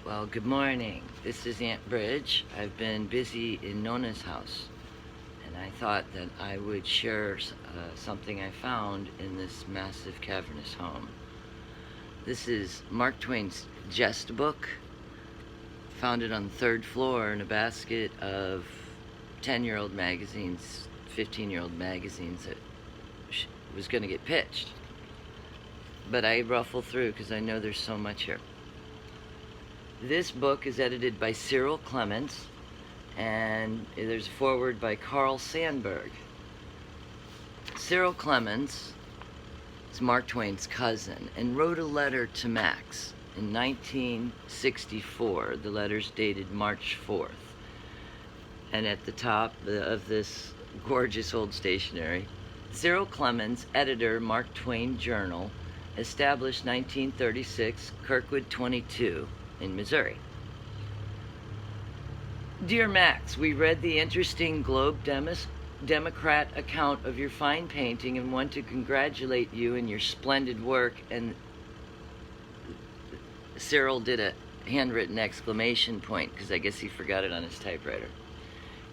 Well, good morning. This is Aunt Bridge. I've been busy in Nona's house, and I thought that I would share something I found in this massive cavernous home. This is Mark Twain's jest book. Found it on the third floor in a basket of 10-year-old magazines, 15-year-old magazines that was going to get pitched. But I ruffle through because I know there's so much here. This book is edited by Cyril Clements, and there's a foreword by Carl Sandburg. Cyril Clements is Mark Twain's cousin and wrote a letter to Max in 1964. The letter's dated March 4th. And at the top of this gorgeous old stationery, Cyril Clements, editor, Mark Twain Journal, established 1936, Kirkwood 22 in Missouri. Dear Max, we read the interesting Globe Democrat account of your fine painting and want to congratulate you in your splendid work. And Cyril did a handwritten exclamation point because I guess he forgot it on his typewriter.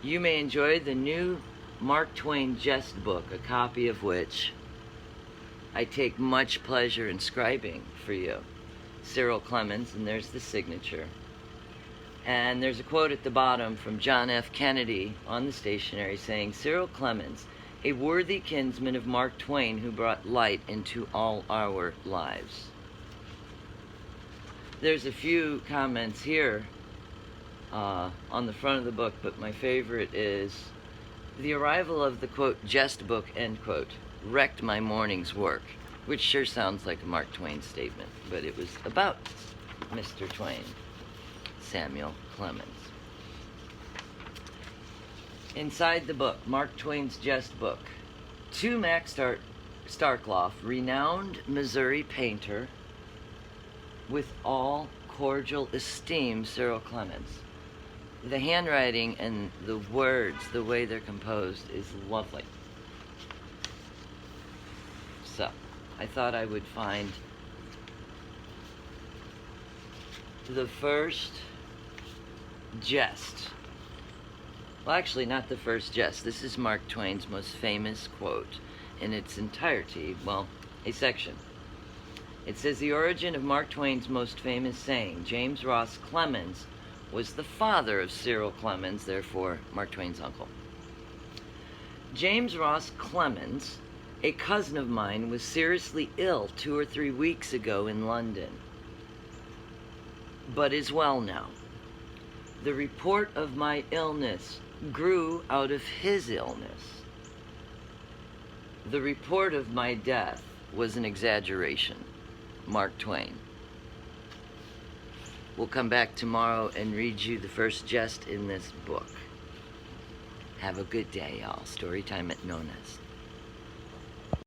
You may enjoy the new Mark Twain jest book, a copy of which I take much pleasure in scribing for you. Cyril Clements, and there's the signature. And there's a quote at the bottom from John F. Kennedy on the stationery saying, Cyril Clements, a worthy kinsman of Mark Twain who brought light into all our lives. There's a few comments here on the front of the book, but my favorite is, the arrival of the, quote, jest book, end quote, wrecked my morning's work, which sure sounds like a Mark Twain statement, but it was about Mr. Twain, Samuel Clemens. Inside the book, Mark Twain's jest book, to Max Starkloff, renowned Missouri painter, with all cordial esteem, Cyril Clements. The handwriting and the words, the way they're composed, is lovely. So, I thought I would find the first jest. Well, actually, not the first jest. This is Mark Twain's most famous quote in its entirety. Well, a section. It says, the origin of Mark Twain's most famous saying, James Ross Clemens was the father of Cyril Clemens, therefore Mark Twain's uncle. James Ross Clemens, a cousin of mine, was seriously ill 2 or 3 weeks ago in London, but is well now. The report of my illness grew out of his illness. The report of my death was an exaggeration. Mark Twain. We'll come back tomorrow and read you the first jest in this book. Have a good day, y'all. Storytime at Nona's.